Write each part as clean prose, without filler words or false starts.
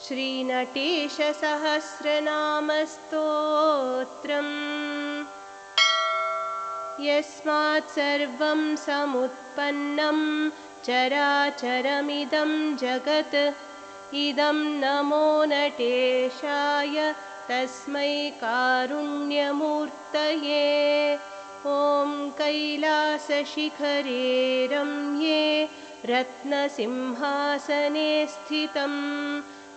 श्रीनटेशसहस्रनामस्तोत्रम् यस्मात् सर्वं समुत्पन्नं चराचरमिदं जगत् इदं नमो नटेशाय तस्मै कारुण्यमूर्तये। ॐ कैलासशिखरे रम्ये रत्नसिंहासने स्थितं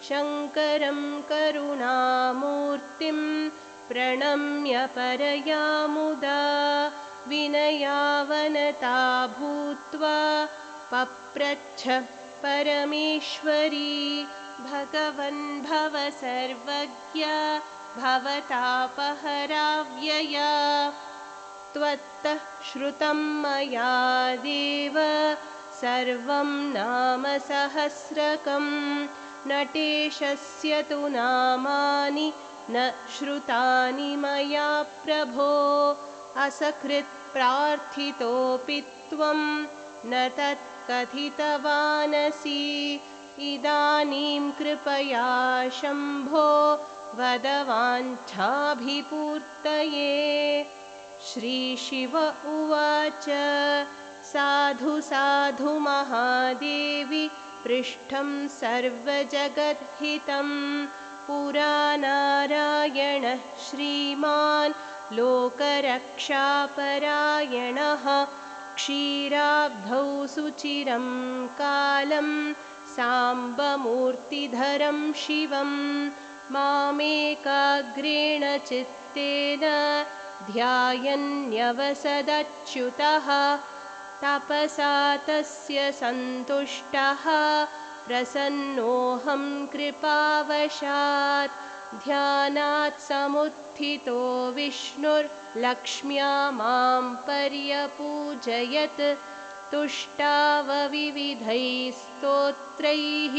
शङ्करं करुणामूर्तिं प्रणम्य परयामुदा विनयावनता भूत्वा पप्रच्छ परमेश्वरी भगवन् भव सर्वज्ञ भवतापहराव्यया। त्वत्तः श्रुतं मया देव सर्वं नाम सहस्रकं नटेशस्य तु नामानि न श्रुतानि मया प्रभो। असकृत् प्रार्थितोऽपि त्वं न तत्कथितवानसि इदानीं कृपया शम्भो वद वाञ्छाभिपूर्तये। श्रीशिव उवाच साधु साधु महादेवि पृष्ठं सर्वजगद्हितं पुरा नारायणः श्रीमान् लोकरक्षापरायणः क्षीराब्धौ सुचिरं कालं साम्बमूर्तिधरं शिवं मामेकाग्रेण चित्तेन ध्यायन्यवसदच्युतः तपसा तस्य सन्तुष्टः प्रसन्नोऽहं कृपावशात्। ध्यानात् समुत्थितो विष्णुर्लक्ष्म्या मां पर्यपूजयत् तुष्टावविविधैः स्तोत्रैः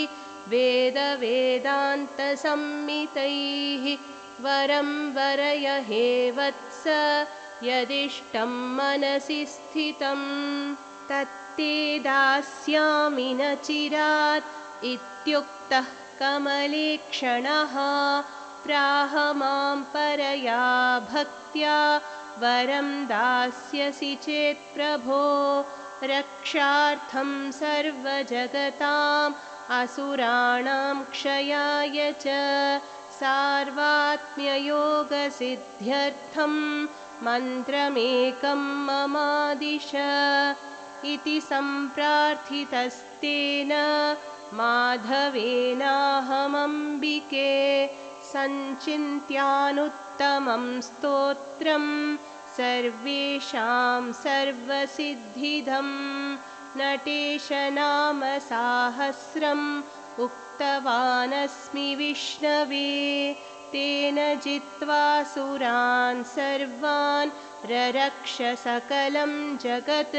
वेदवेदान्तसंहितैः वरं वरय हे वत्स यदिष्टं मनसि स्थितं तत्ते दास्यामि न चिरात् इत्युक्तः कमलेक्षणः प्राह मां परया भक्त्या वरं दास्यसि चेत् प्रभो रक्षार्थं सर्वजगताम् असुराणां क्षयाय च सार्वात्म्ययोगसिद्ध्यर्थं मन्त्रमेकं ममादिश इति सम्प्रार्थितस्तेन माधवेनाहमम्बिके सञ्चिन्त्यानुत्तमं स्तोत्रं सर्वेषां सर्वसिद्धिदं नटेशनाम साहस्रम् उक्तवानस्मि विष्णवे तेन जित्वा सुरान् सर्वान् ररक्ष सकलं जगत्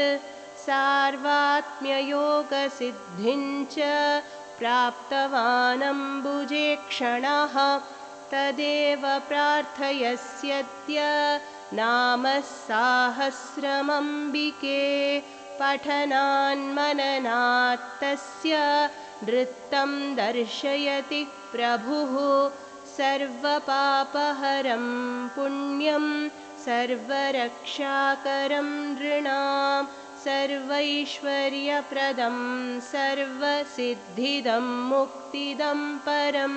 सार्वात्म्ययोगसिद्धिं च प्राप्तवानम्बुजेक्षणः तदेव प्रार्थयस्यद्य नाम साहस्रमम्बिके पठनान्मननात् तस्य नृत्तं दर्शयति प्रभुः सर्वपापहरं पुण्यं सर्वरक्षाकरं नृणां सर्वैश्वर्यप्रदं सर्वसिद्धिदं मुक्तिदं परं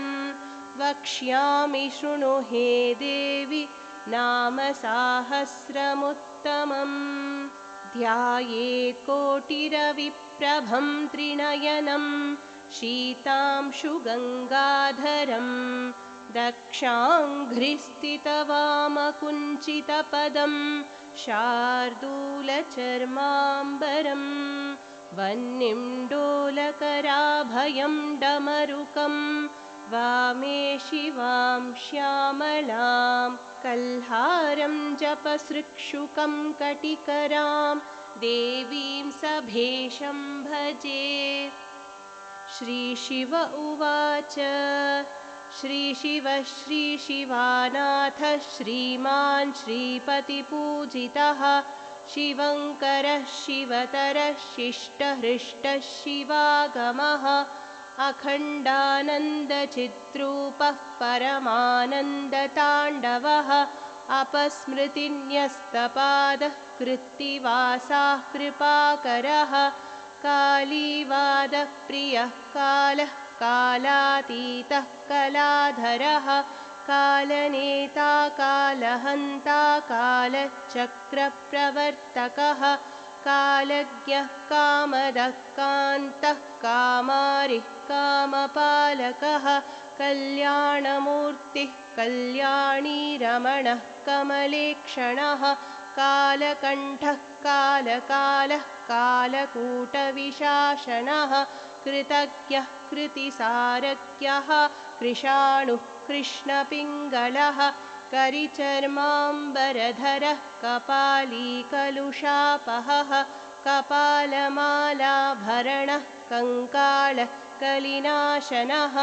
वक्ष्यामि शृणु हे देवि नाम साहस्रमुत्तमम् ध्यायेत् कोटिरविप्रभं त्रिनयनं शीतांशुगङ्गाधरं दक्षाङ्घ्रिस्थितवामकुञ्चितपदं शार्दूलचर्माम्बरं वह्निं डोलकराभयं डमरुकं वामे शिवां श्यामलां कल्हारं जपसृक्षुकं कटिकरां देवीं सभेशं भजे। श्रीशिव उवाच श्रीशिव श्रीशिवानाथ श्रीमान् श्रीपतिपूजितः शिवङ्करः शिवतरः शिष्टहृष्टः शिवागमः अखण्डानन्दचिद्रूपः परमानन्दताण्डवः अपस्मृतिन्यस्तपादः कृत्तिवासाः कृपाकरः कालीवादप्रियः कालः कालातीतः कलाधरः कालनेता कालहन्ता कालचक्रप्रवर्तकः कालज्ञः कामदः कान्तः कामारिः कामपालकः कल्याणमूर्तिः कल्याणीरमणः कमलेक्षणः कालकण्ठः कालकालः कालकूटविशासनः कृतज्ञः कृतिसारज्ञः कृशाणुः कृष्णपिङ्गलः करिचर्माम्बरधरः कपालीकलुषापहः कपालमालाभरणः कङ्कालः कलिनाशनः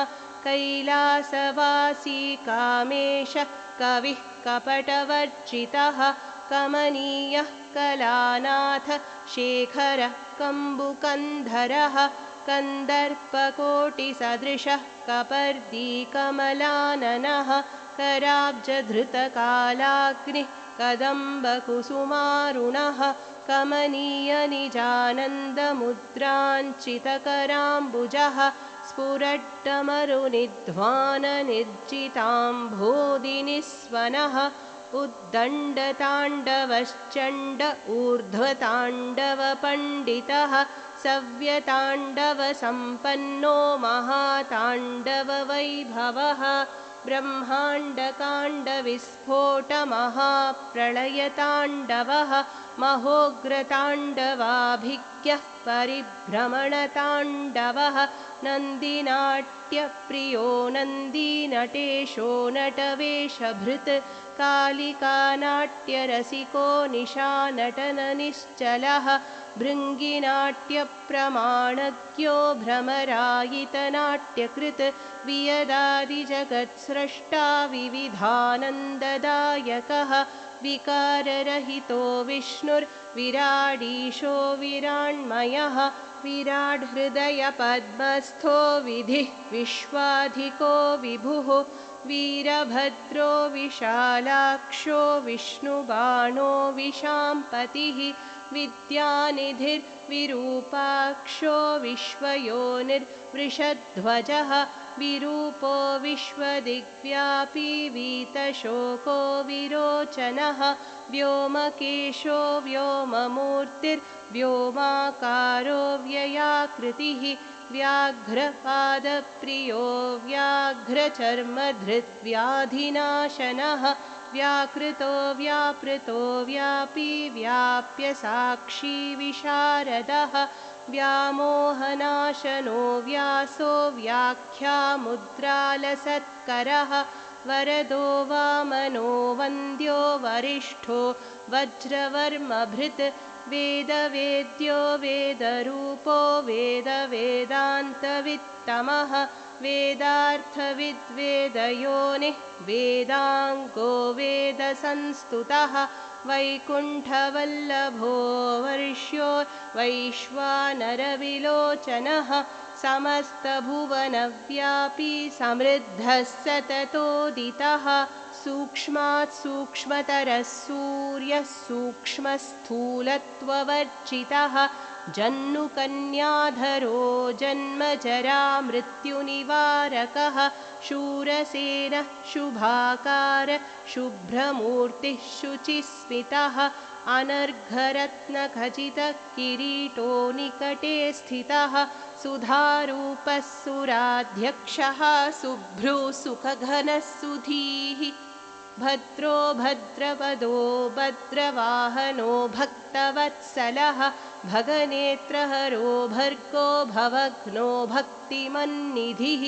कैलासवासी कामेशः कविः कपटवर्जितः कमनीयः कलानाथ शेखरः कम्बुकन्धरः कन्दर्पकोटिसदृशः कपर्दीकमलाननः कराब्जधृतकालाग्निः कदम्बकुसुमारुणः कमनीयनिजानन्दमुद्राञ्चितकराम्बुजः स्फुरड्डमरुनिध्वाननिर्जिताम्भोदिनिस्वनः उद्दण्डताण्डवश्चण्ड ऊर्ध्वताण्डवपण्डितः सव्यताण्डवसम्पन्नो महाताण्डववैभवः ब्रह्माण्डकाण्डविस्फोटमहाप्रलयताण्डवः महोग्रताण्डवाभिज्ञः परिभ्रमणताण्डवः नन्दिनाट्यप्रियो नन्दीनटेशो नटवेशभृत् कालिकानाट्यरसिको निशानटननिश्चलः भृङ्गिनाट्यप्रमाणज्ञो भ्रमरायितनाट्यकृत् वियदादिजगत्स्रष्टा विविधानन्ददायकः विकाररहितो विष्णुर्विराडीशो विराण्मयः विराड्हृदयपद्मस्थो विधिः विश्वाधिको विभुः वीरभद्रो विशालाक्षो विष्णुबाणो विशाम्पतिः विद्यानिधिर्विरूपाक्षो विश्वयोनिर्वृषध्वजः विरूपो विश्वदिग्व्यापी वीतशोको विरोचनः व्योमकेशो व्योममूर्तिर्व्योमाकारो व्ययाकृतिः व्याघ्रपादप्रियो व्याघ्रचर्मधृद्व्याधिनाशनः व्याकृतो व्यापृतो व्यापी व्याप्य साक्षी विशारदः व्यामोहनाशनो व्यासो व्याख्यामुद्रालसत्करः वरदो वामनो वन्द्यो वरिष्ठो वज्रवर्मभृत् वेदवेद्यो वेदरूपो वेदवेदान्तवित्तमः वेदार्थविद्वेदयोनिः वेदाङ्गो वेदसंस्तुतः वैकुण्ठवल्लभो वर्ष्यो वैश्वानरविलोचनः समस्तभुवनव्यापी समृद्धः सततोदितः सूक्ष्मात् सूक्ष्मतरः सूर्यः सूक्ष्मस्थूलत्ववर्जितः जन्नुकन्याधरो जन्मजरामृत्युनिवारकः शूरसेनः शुभाकार शुभ्रमूर्तिः शुचिस्मितः अनर्घरत्नखचितः किरीटो निकटे स्थितः सुधारूपः सुराध्यक्षः शुभ्रूसुखघनः सुधीः भद्रो भद्रपदो भद्रवाहनो भक्तवत्सलः भगनेत्रहरो भर्गो भवघ्नो भक्तिमन्निधिः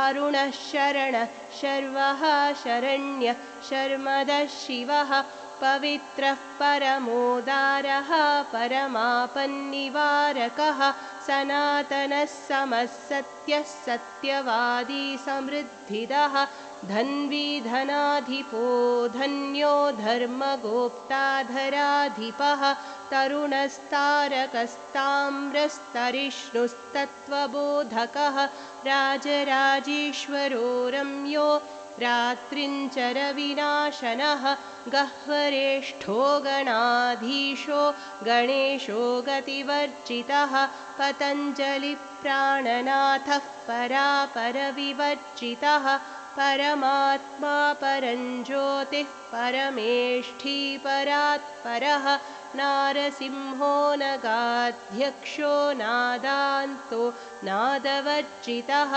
अरुणः शरणः शर्वः शरण्यः शर्मदः शिवः पवित्रः परमोदारः परमापन्निवारकः सनातनः समः सत्यः सत्यवादी समृद्धिदः धन्वी धनाधिपो धन्यो धर्मगोप्ताधराधिपः तरुणस्तारकस्ताम्रस्तरिष्णुस्तत्त्वबोधकः राजराजेश्वरो रम्यो रात्रिञ्चरविनाशनः गह्वरेष्ठो गणाधीशो गणेशो गतिवर्जितः पतञ्जलिप्राणनाथः परापरविवर्जितः परमात्मा परञ्ज्योतिः परमेष्ठी परात्परः नारसिंहो नगाध्यक्षो नादान्तो नादवर्जितः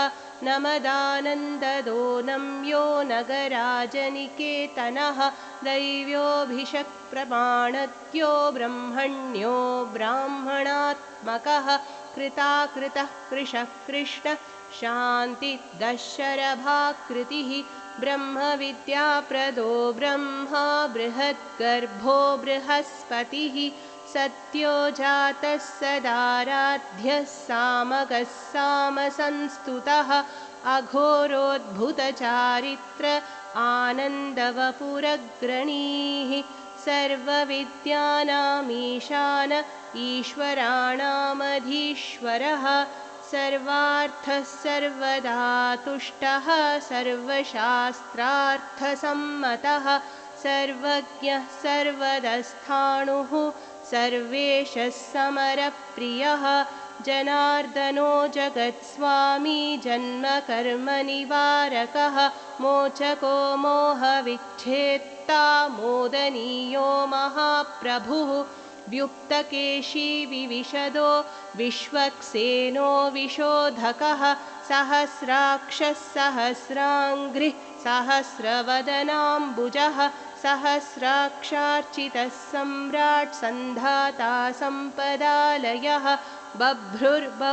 नमदानन्ददो नम्यो नगराजनिकेतनः दैव्योऽभिषक्प्रमाणज्ञो ब्रह्मण्यो ब्राह्मणात्मकः कृताकृतः कृशः कृष्णः शान्तिदशरभाकृतिः ब्रह्मविद्याप्रदो ब्रह्मा बृहद्गर्भो बृहस्पतिः सत्यो जातः सदाराध्यः सामगः सामसंस्तुतः अघोरोद्भुतचारित्र आनन्दवपुरग्रणीः सर्वविद्यानामीशान ईश्वराणामधीश्वरः सर्वार्थः सर्वदा तुष्टः सर्वशास्त्रार्थसम्मतः सर्वज्ञः सर्वदस्थाणुः सर्वेशः समरप्रियः जनार्दनो जगत्स्वामी जन्मकर्मनिवारकः मोचको मोहविच्छेत्ता मोदनीयो महाप्रभुः व्युक्तकेशी विविशदो विश्वक्सेनो विशोधकः सहस्राक्षः सहस्राङ्घ्रिः सहस्रवदनाम्बुजः सहस्राक्षार्चितः सम्राट् सन्धाता सम्पदालयः बभ्रुर्बहुविधाकारो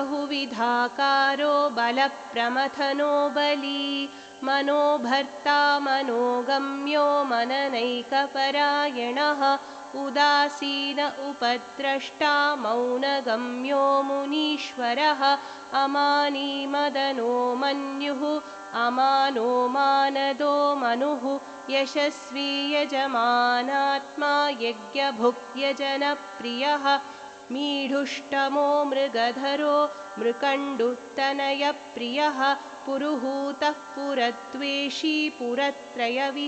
बलप्रमथनो बली मनोभर्ता मनोगम्यो मननैकपरायणः उदासीन उपद्रष्टा मौनगम्यो मुनीश्वरः अमानी मदनो मन्युः अमानो मानदो मनुः यशस्वी यजमानात्मा यज्ञभुक्यजनप्रियः मीढुष्टमो मृगधरो मृकण्डुत्तनयप्रियः पुरुहूतः पुरद्वेषी पुरत्रयविहारवान्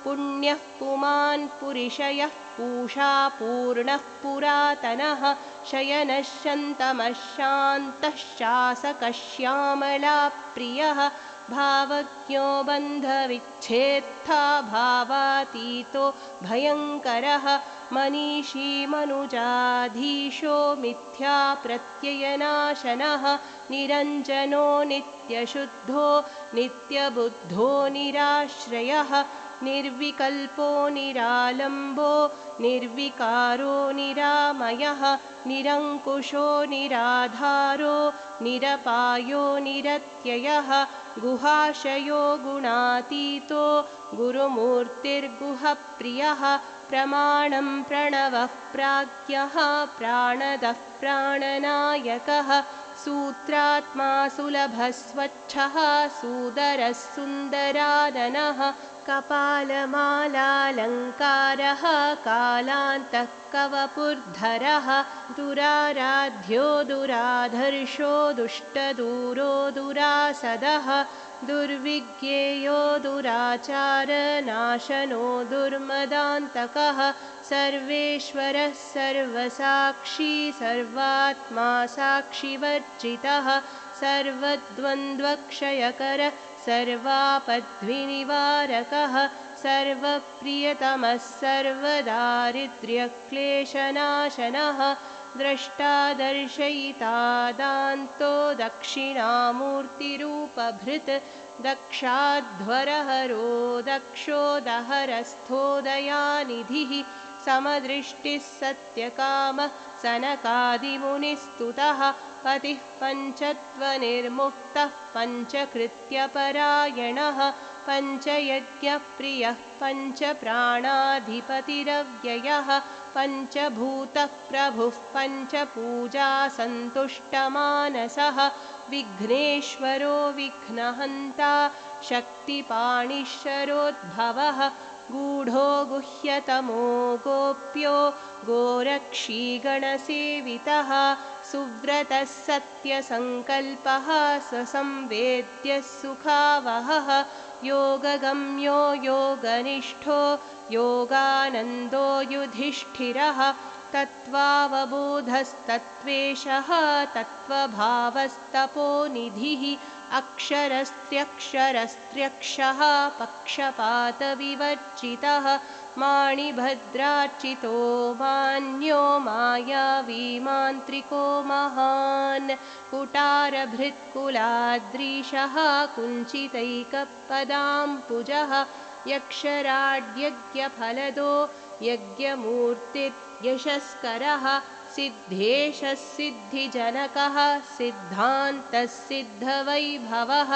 पुण्यः पुमान् पुरिषयः पूषा पूर्णः पुरातनः शयनः शन्तमः शान्तः शासकः श्यामलाप्रियः भावज्ञो बन्धविच्छेत्ता भावातीतो भयङ्करः मनीषी मनुजाधीशो मिथ्याप्रत्ययनाशनः निरञ्जनो नित्यशुद्धो नित्यबुद्धो निराश्रयः निर्विकल्पो निरालम्बो निर्विकारो निरामयः निरङ्कुशो निराधारो निरपायो निरत्ययः गुहाशयो गुणातीतो गुरुमूर्तिर्गुहप्रियः प्रमाणं प्रणवः प्राज्ञः प्राणदः प्राणनायकः सूत्रात्मा सुलभः स्वच्छः सुदरः सुन्दराननः कपालमालालङ्कारः कालान्तः कवपुर्धरः दुराराध्यो दुराधर्षो दुष्टदूरो दुरासदः दुर्विज्ञेयो दुराचारनाशनो दुर्मदान्तकः सर्वेश्वरः सर्वसाक्षी सर्वात्मा साक्षिवर्जितः सर्वद्वन्द्वक्षयकरः सर्वापद्विनिवारकः सर्वप्रियतमः सर्वदारिद्र्यक्लेशनाशनः द्रष्टा दर्शयिता दान्तो दक्षिणामूर्तिरूपभृत् दक्षाध्वरहरो दक्षो दहरस्थो दयानिधिः समदृष्टिः सत्यकामः सनकादिमुनिस्तुतः पतिः पञ्चत्वनिर्मुक्तः पञ्चकृत्यपरायणः पञ्चयज्ञप्रियः पञ्चप्राणाधिपतिरव्ययः पञ्चभूतः प्रभुः पञ्चपूजासन्तुष्टमानसः विघ्नेश्वरो विघ्नहन्ता शक्तिपाणिश्वरोद्भवः गूढो गुह्यतमो गोप्यो गोरक्षीगणसेवितः सुव्रतः सत्यसङ्कल्पः ससंवेद्यः सुखावहः योगगम्यो योगनिष्ठो योगानन्दो युधिष्ठिरः तत्त्वावबोधस्तत्त्वेषः तत्त्वभावस्तपोनिधिः अक्षरस्त्र्यक्षरस्त्र्यक्षः पक्षपातविवर्जितः माणिभद्रार्चितो मान्यो मायावी मान्त्रिको महान् कुटारभृत्कुलाद्रीशः कुञ्चितैकपदाम्बुजः यक्षराड्यज्ञफलदो यज्ञमूर्तिर्यशस्करः सिद्धेशः सिद्धिजनकः सिद्धान्तः सिद्धवैभवः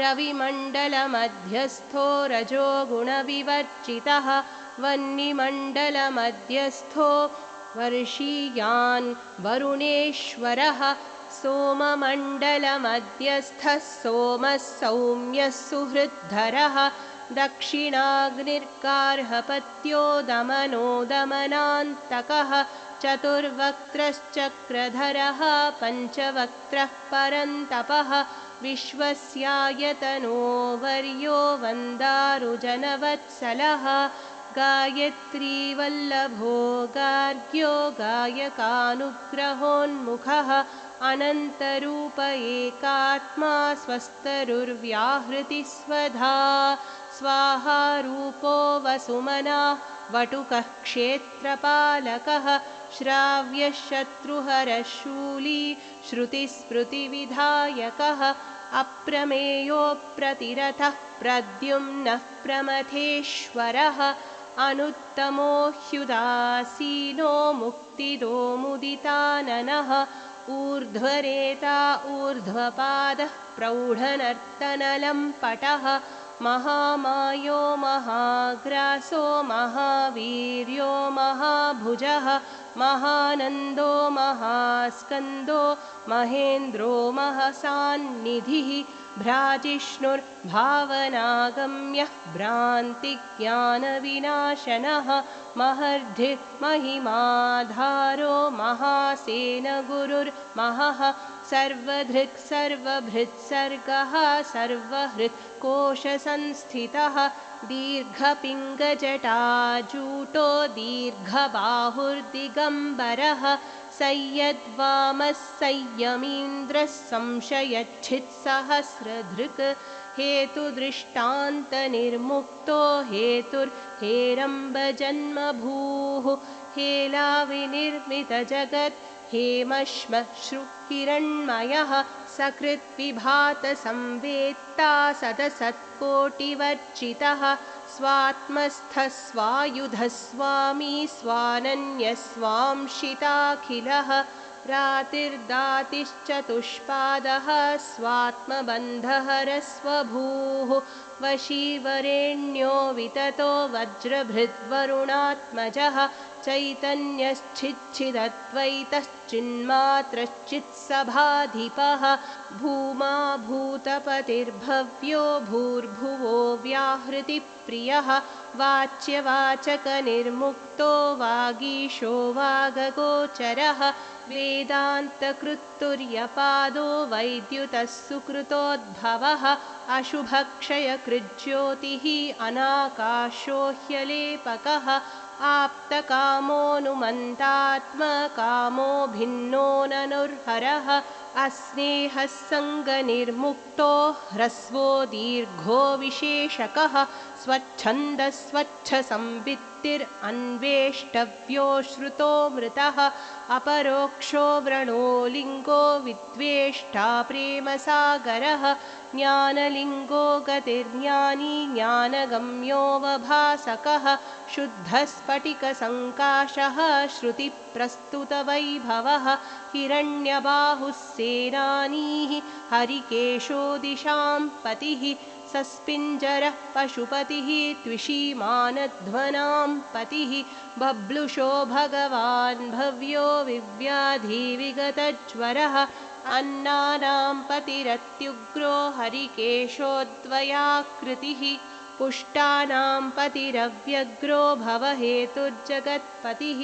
रविमण्डलमध्यस्थो रजोगुणविवर्जितः वह्निमण्डलमध्यस्थो वर्षीयान् वरुणेश्वरः सोममण्डलमध्यस्थः सोमः सौम्यः सुहृद्धरः दक्षिणाग्निर्गार्हपत्यो दमनो दमनान्तकः चतुर्वक्त्रश्चक्रधरः पञ्चवक्त्रः परन्तपः विश्वस्यायतनो वर्यो वन्दारुजनवत्सलः गायत्रीवल्लभो गार्ग्यो गायकानुग्रहोन्मुखः अनन्तरूप एकात्मा स्वस्तरुर्व्याहृतिस्वधा स्वाहारूपो वसुमनः वटुकः क्षेत्रपालकः श्राव्यः शत्रुहरः शूली श्रुतिस्मृतिविधायकः अप्रमेयो प्रतिरथः प्रद्युम्नः प्रमथेश्वरः अनुत्तमो ह्युदासीनो मुक्तिदो मुदिताननः ऊर्ध्वरेता ऊर्ध्वपादः प्रौढनर्तनलम्पटः महामायो महाग्रासो महावीर्यो महाभुजः महानन्दो महास्कन्दो महेन्द्रो महसान्निधिः भ्राजिष्णुर्भावनागम्यः भ्रान्तिज्ञानविनाशनः महर्धिः महिमाधारो महासेनगुरुर्महः सर्वधृक् सर्वभृत्सर्गः सर्वहृत् कोशसंस्थितः दीर्घपिङ्गजटाजूटो दीर्घबाहुर्दिगम्बरः संयद्वामः संयमीन्द्रः संशयच्छित्सहस्रधृक् हेतुदृष्टान्तनिर्मुक्तो हेतुर्हेरम्बजन्मभूः हेलाविनिर्मितजगत् हेमश्मश्रुहिरण्मयः सकृद्विभातसंवेत्ता सदसत्कोटिवर्जितः स्वात्मस्थः स्वायुधः स्वामी स्वानन्यस्वांशिताखिलः रातिर्दातिश्चतुष्पादः स्वात्मबन्धहरस्वभूः वशीवरेण्यो विततो वज्रभृद्वरुणात्मजः चैतन्यश्चिच्छिदद्वैतश्चिन्मात्रश्चित्सभाधिपः भूमा भूतपतिर्भव्यो भूर्भुवो व्याहृतिप्रियः वाच्यवाचकनिर्मुक्तो वागीशो वागगोचरः वेदान्तकृत्तुर्यपादो वैद्युतः सुकृतोद्भवः अशुभक्षयकृज्योतिः अनाकाशो ह्यलेपकः आप्तकामोऽनुमन्तात्मकामो भिन्नो ननुर्हरः अस्नेहः सङ्गनिर्मुक्तो ह्रस्वो दीर्घो विशेषकः स्वच्छन्दः स्वच्छसंवित्तिरन्वेष्टव्यो श्रुतोऽमृतः अपरोक्षो व्रणो लिङ्गो विद्वेष्टा प्रेमसागरः ज्ञानलिङ्गो गतिर्ज्ञानी ज्ञानगम्योऽवभासकः शुद्धस्फटिकसङ्काशः श्रुतिप्रस्तुतवैभवः हिरण्यबाहुः सेनानीः हरिकेशो दिशां पतिः सस्पिञ्जरः पशुपतिः त्विषीमानध्वनां पतिः बभ्लुषो भगवान् भव्यो विव्याधिविगतज्वरः अन्नानां पतिरत्युग्रो हरिकेशोद्वयाकृतिः पुष्टानां पतिरव्यग्रो भवहेतुर्जगत्पतिः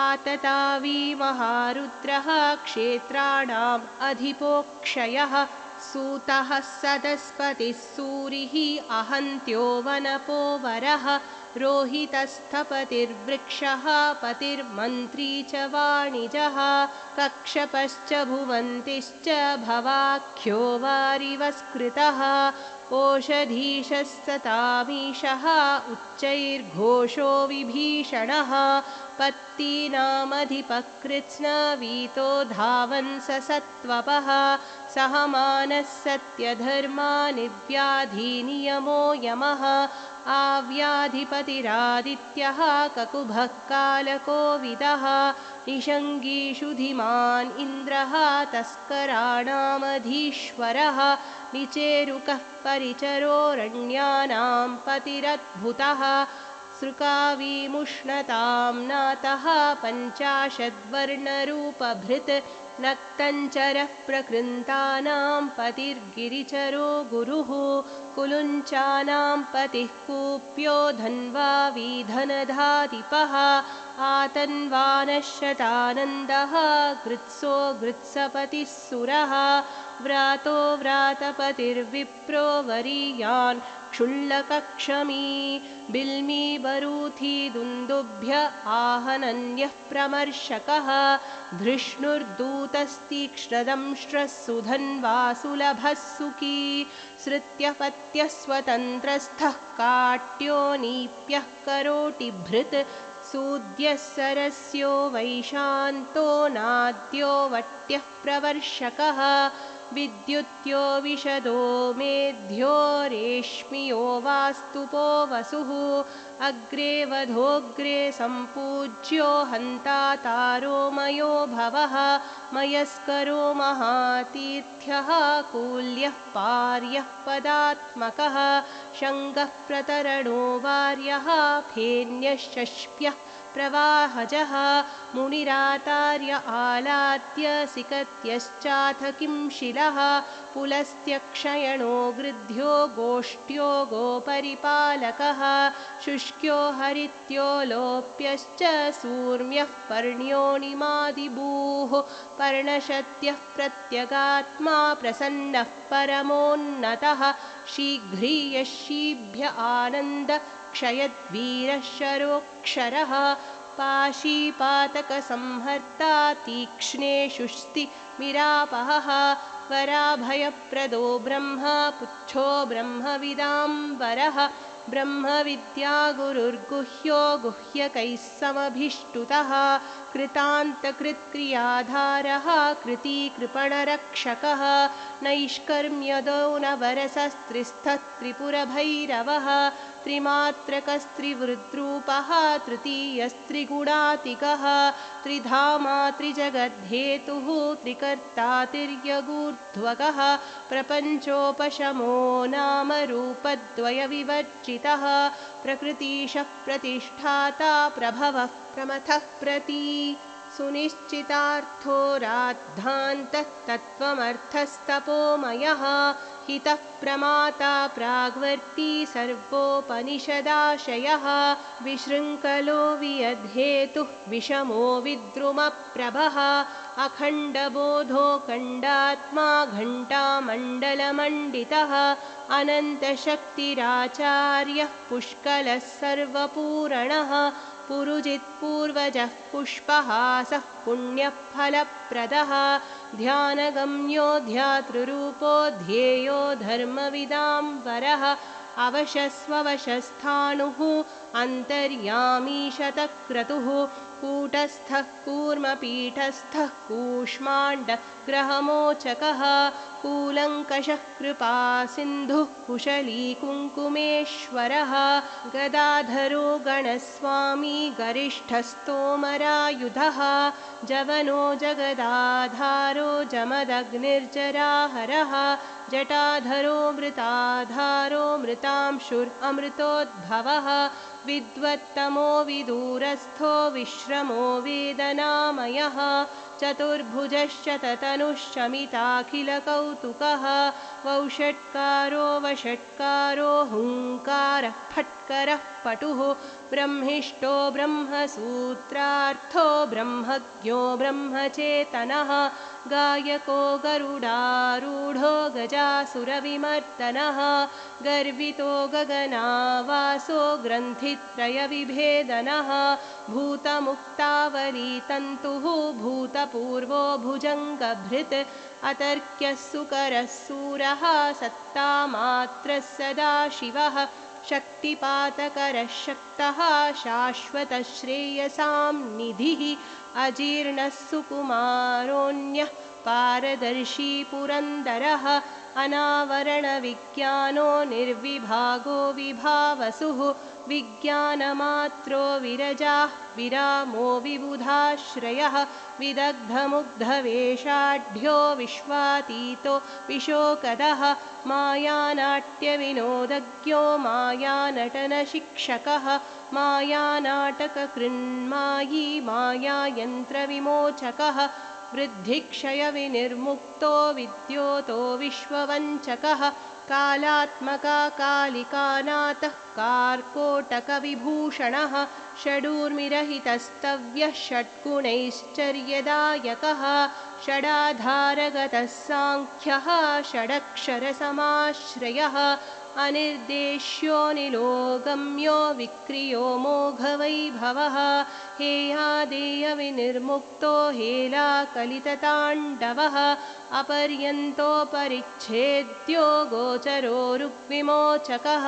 आततावी महारुद्रः क्षेत्राणाम् अधिपोक्षयः सूतः सदस्पतिः सूरिः अहन्त्यो वनपो वरः रोहितस्थपतिर्वृक्षः पतिर्मन्त्री च वाणिजः कक्षपश्च भुवन्तिश्च भवाख्यो वारिवस्कृतः ओषधीशः सतामीशः उच्चैर्घोषो विभीषणः पत्तीनामधिपकृत्स्नवीतो धावन् स सत्त्वपः सहमानः सत्यधर्मानिव्याधिनियमो यमः आव्याधिपतिरादित्यः ककुभः कालकोविदः निषङ्गीषु धीमान् इन्द्रः तस्कराणामधीश्वरः निचेरुकः परिचरोरण्यानां पतिरद्भुतः सृकावीमुष्णतां नातः पञ्चाशद्वर्णरूपभृत् नक्तञ्चरः प्रकृन्तानां पतिर्गिरिचरो गुरुः कुलुञ्चानां पतिः कूप्यो धन्वावीधनधाधिपः आतन्वानः शतानन्दः गृत्सो गृत्सपतिः सुरः व्रातो व्रातपतिर्विप्रो वरीयान् क्षुल्लकक्षमी बिल्मी बरूथी दुन्दुभ्य आहनन्यः प्रमर्शकः धृष्णुर्दूतस्तीक्ष्णदंष्ट्रः सुधन्वासुलभः सुखी सृत्यपत्यः स्वतन्त्रस्थः काट्यो नीप्यः करोटिभृत् सूद्यः सरस्यो वैशान्तो नाद्यो वट्यः प्रवर्षकः विद्युत्यो विशदो मेध्यो रेश्मियो वास्तुपो वसुः अग्रे वधोऽग्रे सम्पूज्यो हन्ता तारो मयो भवः मयस्करो महातीर्थ्यः कूल्यः पार्यः पदात्मकः शङ्गः प्रतरणो वार्यः फेन्यः शष्प्यः प्रवाहजः मुनिरातार्य आलाद्य सिकत्यश्चाथ किं शिलः पुलस्त्यक्षयणो गृध्यो गोष्ठ्यो गोपरिपालकः शुष्क्यो हरित्यो लोप्यश्च सूर्म्यः पर्ण्यो निमादिभूः पर्णशत्यः प्रत्यगात्मा प्रसन्नः परमोन्नतः शीघ्री यशीभ्य आनन्द क्षयद्वीरः शरोक्षरः पाशीपातकसंहर्ता तीक्ष्णे शुष्टिमिरापहः वराभयप्रदो ब्रह्म पुच्छो ब्रह्मविदाम्बरः ब्रह्मविद्या गुरुर्गुह्यो गुह्यकैः समभिष्टुतः कृतान्तकृत्क्रियाधारः कृतीकृपणरक्षकः नैष्कर्म्यदो नवरसस्त्रिस्थः त्रिपुरभैरवः त्रिमात्रकस्त्रिवृद्रूपः तृतीयस्त्रिगुणातिकः त्रिधामा त्रिजगद्धेतुः त्रिकर्ता तिर्यगूर्ध्वकः प्रपञ्चोपशमो नाम रूपद्वयविवर्जितः प्रकृतिशः प्रतिष्ठाता प्रभवः प्रमथः प्रति सुनिश्चितार्थो राद्धान्तः तत्त्वमर्थस्तपोमयः हितः प्रमाता प्राग्वर्ती सर्वोपनिषदाशयः विशृङ्खलो वियद्धेतुः विषमो विद्रुमप्रभः अखण्डबोधो खण्डात्मा घण्टामण्डलमण्डितः अनन्तशक्तिराचार्यः पुष्कलः सर्वपूरणः पुरुजित्पूर्वजः पुष्पहासः पुण्यफलप्रदः ध्यानगम्यो ध्यातृरूपो ध्येयो धर्मविदाम्बरः अवशस्ववशस्थाणुः अन्तर्यामी शतक्रतुः कूटस्थः कूर्मपीठस्थः कूष्माण्डग्रहमोचकः कूलङ्कषः कृपासिन्धुः कुशली कुङ्कुमेश्वरः गदाधरो गणस्वामी गरिष्ठस्तोमरायुधः जवनो जगदाधारो जमदग्निर्जराहरः जटाधरो मृताधारो मृतांशुरमृतोद्भवः विद्वत्तमो विदूरस्थो विश्रमो वेदनामयः चतुर्भुजश्च ततनुश्चमिताखिलकौतुकः वौषट्कारो वषट्कारो हुङ्कारः फट्करः पटुः ब्रह्मिष्टो ब्रह्मसूत्रार्थो ब्रह्मज्ञो ब्रह्मचेतनः गायको गरुडारूढो गजासुरविमर्दनः गर्वितो गगनावासो ग्रन्थित्रयविभेदनः भूतमुक्तावलीतन्तुः भूतपूर्वो भुजङ्गभृत् अतर्क्यः सुकरः सूरः सत्तामात्रः सदाशिवः शक्तिपातकरः शक्तः शाश्वतः श्रेयसां निधिः अजीर्णः सुकुमारोऽन्यः पारदर्शी पुरन्दरः अनावरणविज्ञानो निर्विभागो विभावसुः विज्ञानमात्रो विरजाः विरामो विबुधाश्रयः विदग्धमुग्धवेषाढ्यो विश्वातीतो विशोकदः मायानाट्यविनोदज्ञो मायानटनशिक्षकः मायानाटककृन्मायी मायायन्त्रविमोचकः वृद्धिक्षयविनिर्मुक्तो विद्योतो विश्ववञ्चकः कालात्मका कालिकानाथः कार्कोटकविभूषणः षडूर्मिरहितस्तव्यः षड्गुणैश्चर्यदायकः षडाधारगतः साङ्ख्यः षडक्षरसमाश्रयः अनिर्देश्यो निलोगम्यो विक्रियो मोघवैभवः हेयादेयविनिर्मुक्तो हेलाकलितताण्डवः अपर्यन्तो परिच्छेद्यो गोचरो ऋग्विमोचकः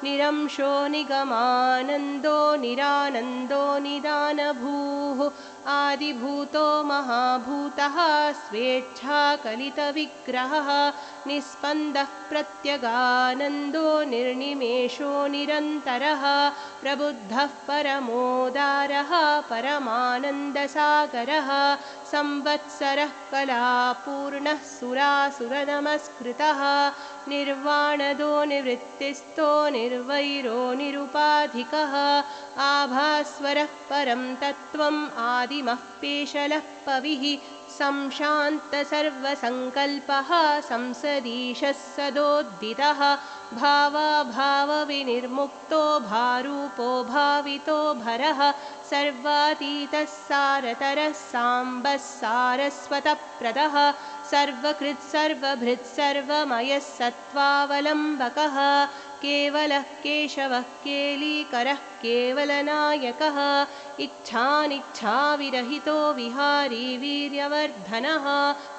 निरंशो निगमानन्दो निरानन्दो निदानभूः आदिभूतो महाभूतः स्वेच्छाकलितविग्रहः निस्पन्दः प्रत्यगानन्दो निर्निमेषो निरन्तरः प्रबुद्धः परमोदारः परमानन्दसागरः संवत्सरः कलापूर्णः सुरासुरनमस्कृतः निर्वाणदो निवृत्तिस्थो निर्वैरो निरुपाधिकः आभास्वरः परं तत्त्वम् आदिमः पेशलः पविः संशान्तसर्वसङ्कल्पः संसदीशः सदोद्दितः भावाभावविनिर्मुक्तो भारूपो भावितो भरः सर्वातीतः सारतरः साम्बः सारस्वतप्रदः सर्वकृत् सर्वभृत् सर्वमयः सत्त्वावलम्बकः केवलः केशवः केलीकरः केवलनायकः इच्छानिच्छाविरहितो विहारी वीर्यवर्धनः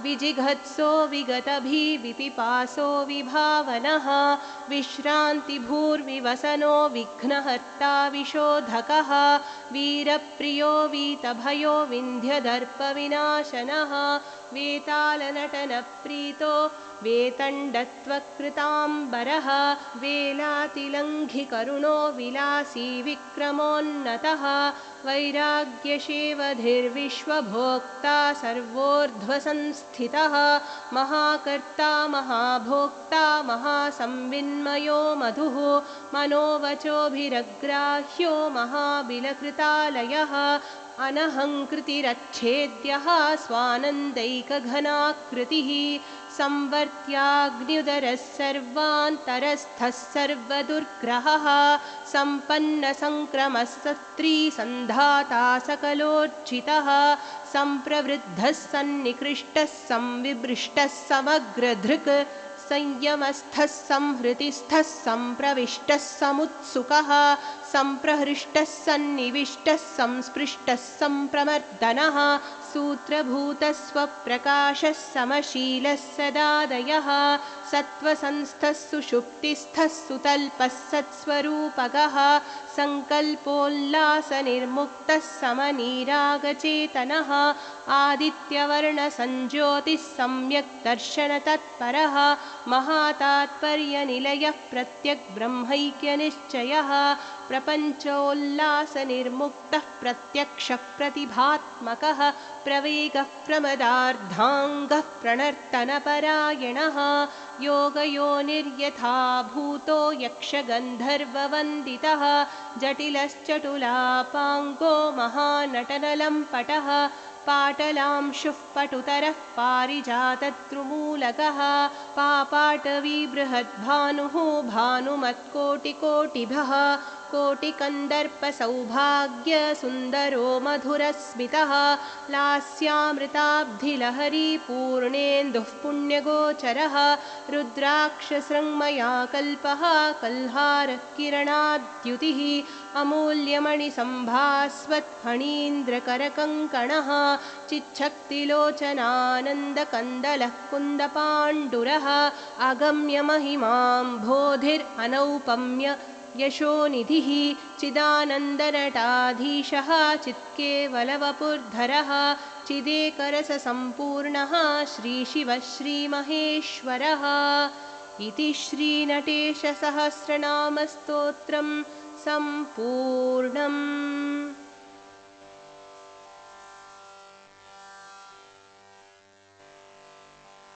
विजिघत्सो विगतभीविपिपासो विभावनः विश्रान्तिभूर्विवसनो विघ्नहर्ता विशोधकः वीरप्रियो वीतभयो विन्ध्यदर्पविनाशनः वेतालनटनप्रीतो वेतण्डत्वकृताम्बरः वेलातिलङ्घिकरुणो विलासी विक्रमोन्नतः वैराग्यशेवधिर्विश्वभोक्ता सर्वोर्ध्वसंस्थितः महाकर्ता महाभोक्ता महासंविन्मयो मधुः मनोवचोभिरग्राह्यो महाबिलकृतालयः अनहङ्कृतिरच्छेद्यः स्वानन्दैकघनाकृतिः संवर्त्याग्न्युदरः सर्वान्तरस्थः सर्वदुर्ग्रहः सम्पन्नसङ्क्रमस्त्रीसन्धाता सकलोर्जितः सम्प्रवृद्धः सन्निकृष्टः संविभृष्टः समग्रधृक् संयमस्थः संहृतिस्थः सम्प्रविष्टः समुत्सुकः सम्प्रहृष्टः सन्निविष्टः संस्पृष्टः सम्प्रमर्दनः सूत्रभूतः स्वप्रकाशः समशीलः सदादयः सत्त्वसंस्थः सुषुप्तिस्थः सुतल्पः सत्स्वरूपगः सङ्कल्पोल्लासनिर्मुक्तः समनीरागचेतनः आदित्यवर्णसञ्ज्योतिः सम्यक् दर्शनतत्परः महातात्पर्यनिलयः प्रत्यग्ब्रह्मैक्यनिश्चयः प्रपञ्चोल्लासनिर्मुक्तः प्रत्यक्षप्रतिभात्मकः प्रवेगः प्रमदार्धाङ्गः प्रणर्तनपरायणः योगयोनिर्यथा भूतो यक्षगन्धर्ववन्दितः जटिलश्चटुलापाङ्गो महानटनलम्पटः पाटलांशुः पटुतरः पारिजातद्रुमूलकः पापाटवी बृहद्भानुः भानुमत्कोटिकोटिभः कोटिकन्दर्पसौभाग्यसुन्दरो मधुरस्मितः लास्यामृताब्धिलहरी पूर्णेन्दुः पुण्यगोचरः रुद्राक्षसृङ्मया कल्पः कल्हारः किरणाद्युतिः अमूल्यमणिसम्भास्वत्फणीन्द्रकरकङ्कणः चिच्छक्तिलोचनानन्दकन्दलः कुन्दपाण्डुरः अगम्यमहिमां बोधिरनौपम्य यशोनिधिः चिदानन्दनटाधीशः चित्केवलवपुर्धरः चिदेकरससम्पूर्णः श्रीशिवः श्रीमहेश्वरः इति श्रीनटेशसहस्रनामस्तोत्रम् सम्पूर्णम्।